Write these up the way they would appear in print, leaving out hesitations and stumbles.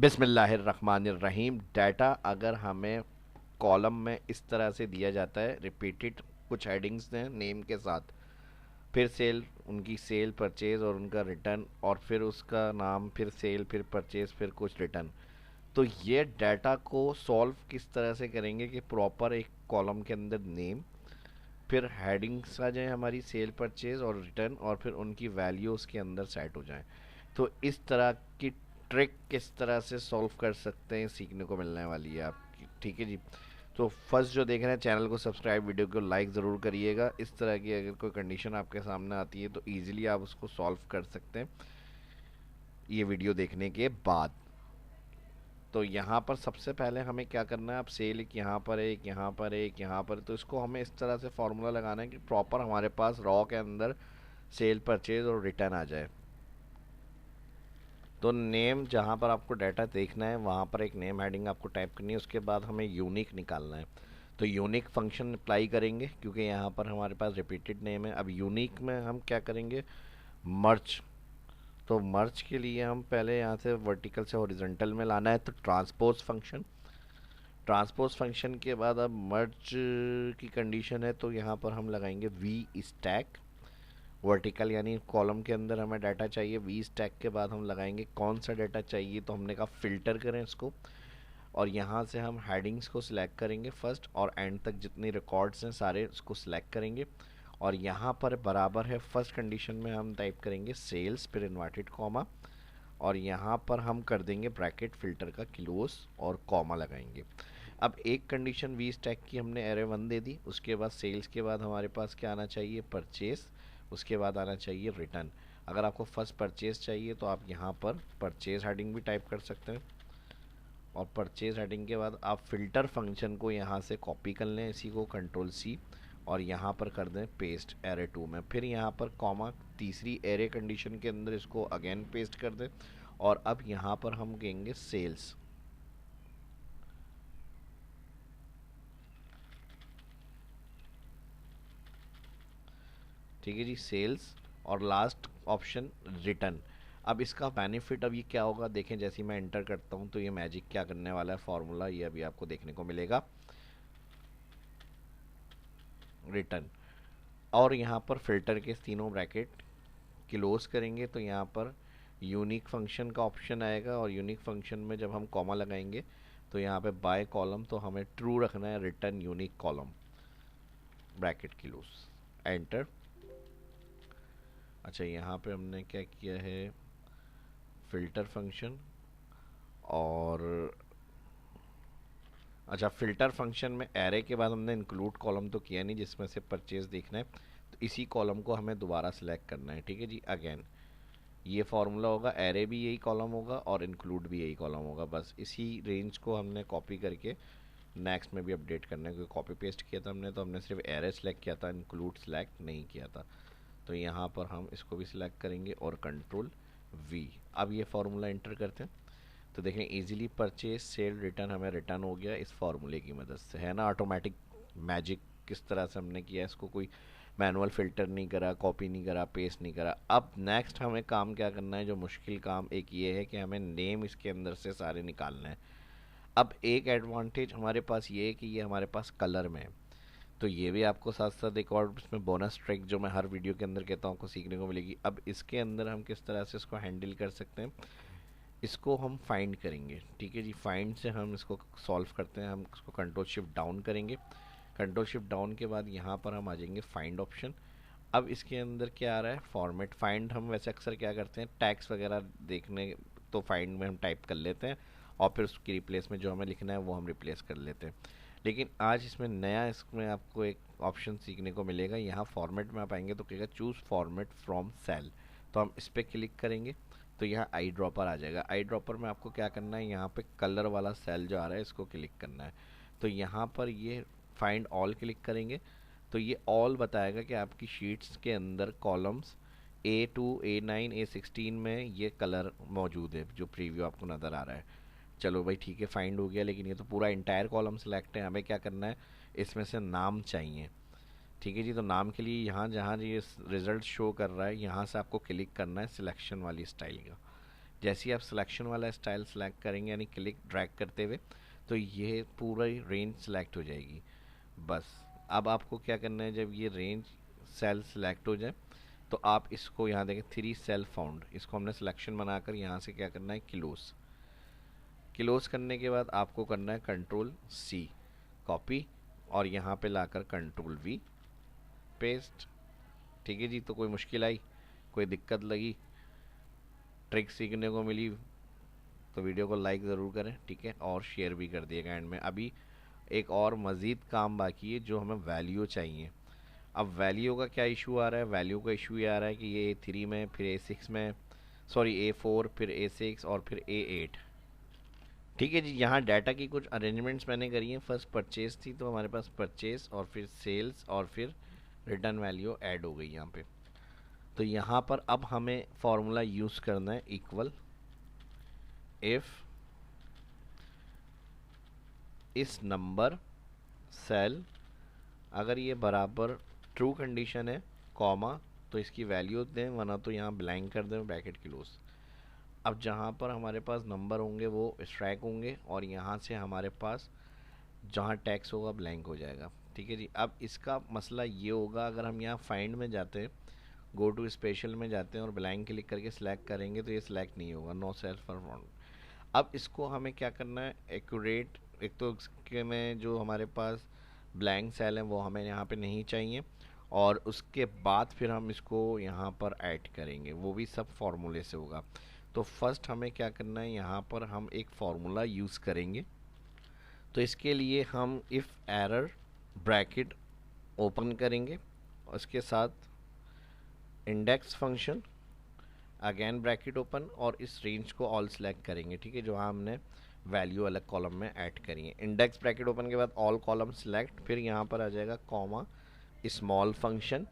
बिस्मिल्लाहिर्रहमानिर्रहीम। डाटा अगर हमें कॉलम में इस तरह से दिया जाता है, रिपीटेड कुछ हेडिंग्स हैं नेम के साथ, फिर सेल, उनकी सेल, परचेज और उनका रिटर्न, और फिर उसका नाम, फिर सेल, फिर परचेज, फिर कुछ रिटर्न। तो ये डाटा को सॉल्व किस तरह से करेंगे कि प्रॉपर एक कॉलम के अंदर नेम, फिर हेडिंग्स आ जाए हमारी सेल, परचेज और रिटर्न, और फिर उनकी वैल्यू उसके अंदर सेट हो जाए। तो इस तरह की ट्रिक किस तरह से सॉल्व कर सकते हैं सीखने को मिलने वाली है आपकी। ठीक है जी। तो फर्स्ट जो देख रहे हैं, चैनल को सब्सक्राइब, वीडियो को लाइक ज़रूर करिएगा। इस तरह की अगर कोई कंडीशन आपके सामने आती है तो ईजिली आप उसको सॉल्व कर सकते हैं ये वीडियो देखने के बाद। तो यहाँ पर सबसे पहले हमें क्या करना है, अब सेल एक यहाँ पर है, एक यहाँ पर है, एक यहाँ पर है, तो इसको हमें इस तरह से फॉर्मूला लगाना है कि प्रॉपर हमारे पास रॉ के अंदर सेल, परचेज और रिटर्न आ जाए। तो नेम, जहाँ पर आपको डाटा देखना है वहाँ पर एक नेम हेडिंग आपको टाइप करनी है, उसके बाद हमें यूनिक निकालना है। तो यूनिक फंक्शन अप्लाई करेंगे क्योंकि यहाँ पर हमारे पास रिपीटेड नेम है। अब यूनिक में हम क्या करेंगे, मर्ज। तो मर्ज के लिए हम पहले यहाँ से वर्टिकल से हॉरिजॉन्टल में लाना है, तो ट्रांसपोज फंक्शन। ट्रांसपोज फंक्शन के बाद अब मर्ज की कंडीशन है, तो यहाँ पर हम लगाएंगे वी स्टैक। वर्टिकल यानी कॉलम के अंदर हमें डाटा चाहिए, वी स्टैक के बाद हम लगाएंगे कौन सा डाटा चाहिए, तो हमने कहा फ़िल्टर करें इसको। और यहाँ से हम हेडिंग्स को सिलेक्ट करेंगे फर्स्ट, और एंड तक जितनी रिकॉर्ड्स हैं सारे उसको सिलेक्ट करेंगे। और यहाँ पर बराबर है, फर्स्ट कंडीशन में हम टाइप करेंगे सेल्स, फिर इन्वर्टेड कॉमा, और यहाँ पर हम कर देंगे ब्रैकेट फ़िल्टर का क्लोज और कॉमा लगाएंगे। अब एक कंडीशन वी स्टैक की हमने एरे 1 दे दी, उसके बाद सेल्स के बाद हमारे पास क्या आना चाहिए, परचेस, उसके बाद आना चाहिए रिटर्न। अगर आपको फर्स्ट परचेज चाहिए तो आप यहाँ पर परचेज हेडिंग भी टाइप कर सकते हैं, और परचेज हेडिंग के बाद आप फ़िल्टर फंक्शन को यहाँ से कॉपी कर लें, इसी को कंट्रोल सी, और यहाँ पर कर दें पेस्ट एरे 2 में। फिर यहाँ पर कॉमा, तीसरी एरे कंडीशन के अंदर इसको अगेन पेस्ट कर दें, और अब यहाँ पर हम कहेंगे सेल्स। ठीक है जी, सेल्स, और लास्ट ऑप्शन रिटर्न। अब इसका बेनिफिट अब ये क्या होगा, देखें जैसे ही मैं एंटर करता हूँ तो ये मैजिक क्या करने वाला है, फॉर्मूला ये अभी आपको देखने को मिलेगा, रिटर्न। और यहाँ पर फिल्टर के तीनों ब्रैकेट क्लोज करेंगे, तो यहाँ पर यूनिक फंक्शन का ऑप्शन आएगा, और यूनिक फंक्शन में जब हम कॉमा लगाएंगे तो यहाँ पे बाय कॉलम तो हमें ट्रू रखना है, return unique column, bracket close, enter. अच्छा, यहाँ पे हमने क्या किया है, फ़िल्टर फंक्शन, और अच्छा, फ़िल्टर फंक्शन में एरे के बाद हमने इंक्लूड कॉलम तो किया नहीं जिसमें से परचेज देखना है, तो इसी कॉलम को हमें दोबारा सेलेक्ट करना है। ठीक है जी, अगेन ये फार्मूला होगा, एरे भी यही कॉलम होगा और इंक्लूड भी यही कॉलम होगा, बस इसी रेंज को हमने कॉपी करके नेक्स्ट में भी अपडेट करना है, क्योंकि कॉपी पेस्ट किया था हमने तो हमने सिर्फ एरे सेलेक्ट किया था, इंक्लूड सेलेक्ट नहीं किया था। तो यहाँ पर हम इसको भी सिलेक्ट करेंगे और कंट्रोल वी। अब ये फार्मूला एंटर करते हैं तो देखें इजीली परचेज, सेल, रिटर्न हमें रिटर्न हो गया इस फार्मूले की मदद से, है ना। ऑटोमेटिक मैजिक किस तरह से हमने किया, इसको कोई मैनुअल फ़िल्टर नहीं करा, कॉपी नहीं करा, पेस्ट नहीं करा। अब नेक्स्ट हमें काम क्या करना है, जो मुश्किल काम एक ये है कि हमें नेम इसके अंदर से सारे निकालना है। अब एक एडवांटेज हमारे पास ये है कि ये हमारे पास कलर में है, तो ये भी आपको साथ साथ एक और इसमें बोनस ट्रिक जो मैं हर वीडियो के अंदर कहता हूँ आपको सीखने को मिलेगी। अब इसके अंदर हम किस तरह से इसको हैंडल कर सकते हैं, इसको हम फाइंड करेंगे। ठीक है जी, फाइंड से हम इसको सॉल्व करते हैं, हम इसको कंट्रोल शिफ्ट डाउन करेंगे। कंट्रोल शिफ्ट डाउन के बाद यहाँ पर हम आ जाएंगे फाइंड ऑप्शन। अब इसके अंदर क्या आ रहा है, फॉर्मेट फाइंड। हम वैसे अक्सर क्या करते हैं, टैग्स वगैरह देखने तो फाइंड में हम टाइप कर लेते हैं, और फिर उसकी रिप्लेस में जो हमें लिखना है वो हम रिप्लेस कर लेते हैं। लेकिन आज इसमें नया, इसमें आपको एक ऑप्शन सीखने को मिलेगा। यहाँ फॉर्मेट में आप आएंगे तो कहेगा चूज़ फॉर्मेट फ्रॉम सेल, तो हम इस पर क्लिक करेंगे तो यहाँ आई ड्रॉपर आ जाएगा। आई ड्रॉपर में आपको क्या करना है, यहाँ पे कलर वाला सेल जो आ रहा है इसको क्लिक करना है। तो यहाँ पर ये फाइंड ऑल क्लिक करेंगे तो ये ऑल बताएगा कि आपकी शीट्स के अंदर कॉलम्स A2, A9, A16 में ये कलर मौजूद है जो प्रीव्यू आपको नज़र आ रहा है। चलो भाई ठीक है, फाइंड हो गया, लेकिन ये तो पूरा इंटायर कॉलम सेलेक्ट है, हमें क्या करना है, इसमें से नाम चाहिए। ठीक है जी, तो नाम के लिए यहाँ जहाँ ये रिज़ल्ट शो कर रहा है यहाँ से आपको क्लिक करना है सिलेक्शन वाली स्टाइल का। जैसे ही आप सिलेक्शन वाला स्टाइल सेलेक्ट करेंगे यानी क्लिक ड्रैग करते हुए, तो ये पूरा रेंज सेलेक्ट हो जाएगी। बस अब आपको क्या करना है, जब ये रेंज सेल सेलेक्ट हो जाए तो आप इसको यहाँ देखें 3 सेल फाउंड, इसको हमने सिलेक्शन बनाकर यहाँ से क्या करना है, क्लोज। क्लोज करने के बाद आपको करना है कंट्रोल सी कॉपी, और यहाँ पे लाकर कंट्रोल वी पेस्ट। ठीक है जी। तो कोई मुश्किल आई, कोई दिक्कत लगी, ट्रिक सीखने को मिली, तो वीडियो को लाइक ज़रूर करें, ठीक है, और शेयर भी कर दिएगा एंड में। अभी एक और मज़ीद काम बाकी है जो हमें वैल्यू चाहिए। अब वैल्यू का क्या इशू आ रहा है, वैल्यू का इशू ये आ रहा है कि ये A3 में, फिर A6 में, सॉरी A4, फिर A6 और फिर A8। ठीक है जी। यहाँ डाटा की कुछ अरेंजमेंट्स मैंने करी हैं। फर्स्ट परचेज थी, तो हमारे पास परचेज और फिर सेल्स और फिर रिटर्न वैल्यू ऐड हो गई यहाँ पे। तो यहाँ पर अब हमें फॉर्मूला यूज़ करना है, इक्वल इफ़ इस नंबर सेल अगर ये बराबर ट्रू कंडीशन है, कॉमा, तो इसकी वैल्यू दें, वरना तो यहाँ ब्लैंक कर दें, ब्रैकेट क्लोज। अब जहाँ पर हमारे पास नंबर होंगे वो स्ट्राइक होंगे, और यहाँ से हमारे पास जहाँ टैक्स होगा ब्लैंक हो जाएगा। ठीक है जी। अब इसका मसला ये होगा, अगर हम यहाँ फाइंड में जाते हैं, गो टू स्पेशल में जाते हैं और ब्लैंक क्लिक करके सिलेक्ट करेंगे, तो ये सिलेक्ट नहीं होगा, नो सेल्फ फाउंड। अब इसको हमें क्या करना है, एक्यूरेट, एक तो इसके में जो हमारे पास ब्लैंक सेल है वो हमें यहाँ पे नहीं चाहिए, और उसके बाद फिर हम इसको यहाँ पर ऐड करेंगे, वो भी सब फार्मूले से होगा। तो फर्स्ट हमें क्या करना है, यहाँ पर हम एक फार्मूला यूज़ करेंगे। तो इसके लिए हम इफ़ एरर ब्रैकेट ओपन करेंगे, उसके साथ index function, again bracket open, और इस रेंज को ऑल सेलेक्ट करेंगे। ठीक है, जो हमने वैल्यू अलग कॉलम में ऐड करी है। इंडेक्स ब्रैकेट ओपन के बाद ऑल कॉलम सेलेक्ट, फिर यहाँ पर आ जाएगा comma small function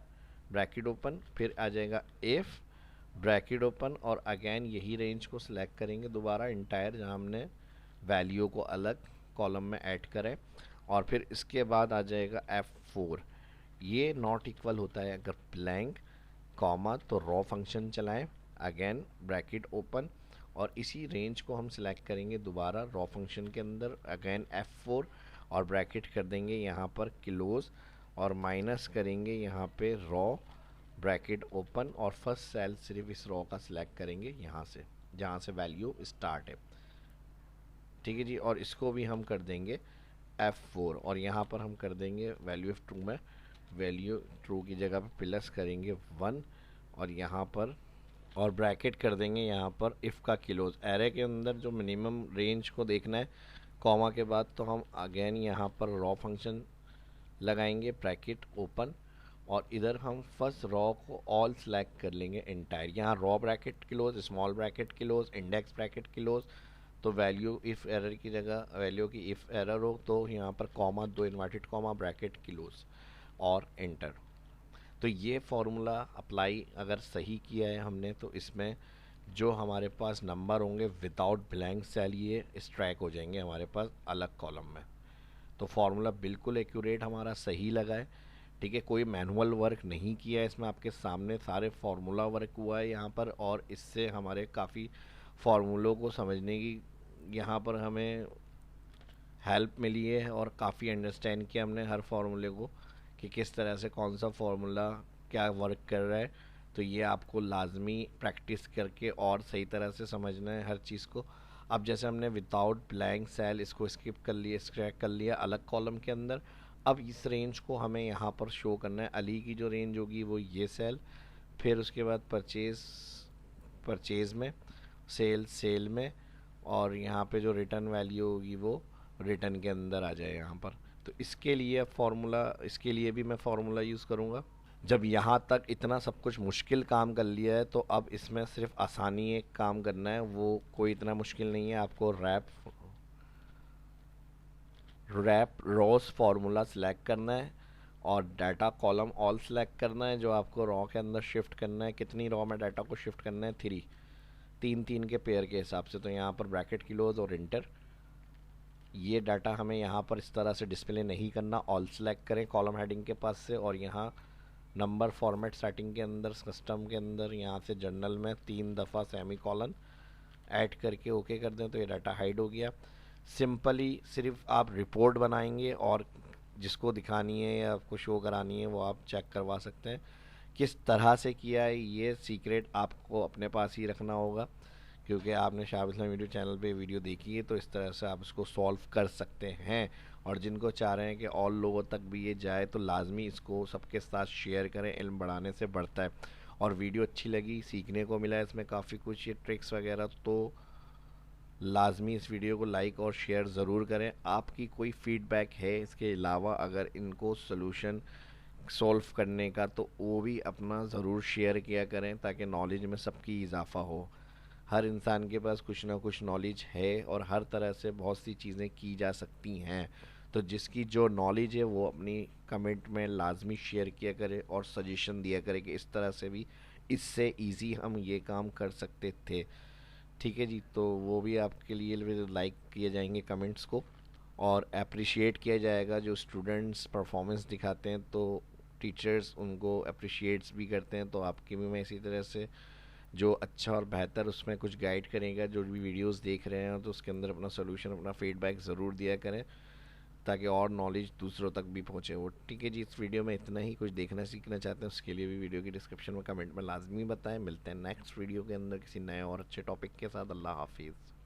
bracket open, फिर आ जाएगा इफ़ ब्रैकेट ओपन, और अगेन यही रेंज को सिलेक्ट करेंगे दोबारा इंटायर, जहाँ हमने वैल्यू को अलग कॉलम में ऐड करें, और फिर इसके बाद आ जाएगा F4। ये नॉट इक्वल होता है अगर ब्लैंक, कॉमा, तो रॉ फंक्शन चलाएं, अगेन ब्रैकेट ओपन, और इसी रेंज को हम सिलेक्ट करेंगे दोबारा रॉ फंक्शन के अंदर, अगेन F4, और ब्रैकेट कर देंगे यहाँ पर क्लोज, और माइनस करेंगे यहाँ पे रॉ ब्रैकेट ओपन, और फर्स्ट सेल सिर्फ इस रॉ का सिलेक्ट करेंगे यहाँ से, जहाँ से वैल्यू स्टार्ट है। ठीक है जी। और इसको भी हम कर देंगे F4, और यहाँ पर हम कर देंगे वैल्यू ऑफ ट्रू में, वैल्यू ट्रू की जगह पे प्लस करेंगे 1, और यहाँ पर और ब्रैकेट कर देंगे यहाँ पर इफ़ का क्लोज। एरे के अंदर जो मिनिमम रेंज को देखना है कॉमा के बाद, तो हम अगेन यहाँ पर रॉ फंक्शन लगाएंगे, ब्रैकेट ओपन, और इधर हम फर्स्ट रॉ को ऑल सेलेक्ट कर लेंगे इंटायर। यहाँ raw bracket close, small bracket close, index bracket close, तो वैल्यू इफ़ एरर की जगह वैल्यू की इफ़ एरर हो तो यहाँ पर comma, 2 inverted comma, bracket close, और एंटर। तो ये फार्मूला अप्लाई अगर सही किया है हमने, तो इसमें जो हमारे पास नंबर होंगे विदाउट ब्लैंक सेल ये स्ट्राइक हो जाएंगे हमारे पास अलग कॉलम में। तो फार्मूला बिल्कुल एक्यूरेट हमारा सही लगा है। ठीक है, कोई मैनुअल वर्क नहीं किया है इसमें, आपके सामने सारे फार्मूला वर्क हुआ है यहाँ पर, और इससे हमारे काफ़ी फार्मूलों को समझने की यहाँ पर हमें हेल्प मिली है, और काफ़ी अंडरस्टैंड किया हमने हर फार्मूले को कि किस तरह से कौन सा फार्मूला क्या वर्क कर रहा है। तो ये आपको लाजमी प्रैक्टिस करके और सही तरह से समझना है हर चीज़ को। अब जैसे हमने विदाउट ब्लैंक सेल इसको स्किप कर लिया, स्क्रैक कर लिया अलग कॉलम के अंदर, अब इस रेंज को हमें यहाँ पर शो करना है। अली की जो रेंज होगी वो ये सेल, फिर उसके बाद परचेज़ परचेज़ में, सेल सेल में, और यहाँ पे जो रिटर्न वैल्यू होगी वो रिटर्न के अंदर आ जाए यहाँ पर। तो इसके लिए फार्मूला, इसके लिए भी मैं फार्मूला यूज़ करूँगा। जब यहाँ तक इतना सब कुछ मुश्किल काम कर लिया है, तो अब इसमें सिर्फ आसानी एक काम करना है, वो कोई इतना मुश्किल नहीं है। आपको रैप रॉस फार्मूला सेलेक्ट करना है, और डाटा कॉलम ऑल सेलेक्ट करना है, जो आपको रॉ के अंदर शिफ्ट करना है। कितनी रॉ में डाटा को शिफ्ट करना है, 3, 3 के पेयर के हिसाब से। तो यहाँ पर ब्रैकेट क्लोज और इंटर। ये डाटा हमें यहाँ पर इस तरह से डिस्प्ले नहीं करना, ऑल सेलेक्ट करें कॉलम हेडिंग के पास से, और यहाँ नंबर फॉर्मेट सेटिंग के अंदर, कस्टम के अंदर, यहाँ से जर्नल में 3 दफ़ा सेमी कॉलन ऐड करके ओके कर दें तो ये डाटा हाइड हो गया। सिंपली सिर्फ आप रिपोर्ट बनाएंगे और जिसको दिखानी है या आपको शो करानी है वो आप चेक करवा सकते हैं। किस तरह से किया है ये सीक्रेट आपको अपने पास ही रखना होगा, क्योंकि आपने शाह इस्लाम वीडियो चैनल पे वीडियो देखी है तो इस तरह से आप इसको सॉल्व कर सकते हैं। और जिनको चाह रहे हैं कि और लोगों तक भी ये जाए तो लाजमी इसको सबके साथ शेयर करें, इल्म बढ़ाने से बढ़ता है। और वीडियो अच्छी लगी, सीखने को मिला इसमें काफ़ी कुछ ये ट्रिक्स वगैरह, तो लाजमी इस वीडियो को लाइक और शेयर ज़रूर करें। आपकी कोई फीडबैक है इसके अलावा अगर इनको सोल्यूशन सॉल्व करने का तो वो भी अपना ज़रूर शेयर किया करें ताकि नॉलेज में सबकी इजाफ़ा हो। हर इंसान के पास कुछ ना कुछ नॉलेज है और हर तरह से बहुत सी चीज़ें की जा सकती हैं। तो जिसकी जो नॉलेज है वो अपनी कमेंट में लाजमी शेयर किया करे और सजेशन दिया करे कि इस तरह से भी इससे इजी हम ये काम कर सकते थे। ठीक है जी, तो वो भी आपके लिए लाइक किए जाएंगे कमेंट्स को, और अप्रिशिएट किया जाएगा। जो स्टूडेंट्स परफॉर्मेंस दिखाते हैं तो टीचर्स उनको अप्रिशिएट्स भी करते हैं, तो आपकी भी मैं इसी तरह से जो अच्छा और बेहतर उसमें कुछ गाइड करेगा। जो भी वीडियोस देख रहे हैं तो उसके अंदर अपना सोल्यूशन, अपना फीडबैक ज़रूर दिया करें ताकि और नॉलेज दूसरों तक भी पहुँचे वो। ठीक है जी, इस वीडियो में इतना ही। कुछ देखना सीखना चाहते हैं उसके लिए भी वीडियो की डिस्क्रिप्शन में कमेंट में लाजमी बताएं। मिलते हैं नेक्स्ट वीडियो के अंदर किसी नए और अच्छे टॉपिक के साथ। अल्लाह हाफिज़।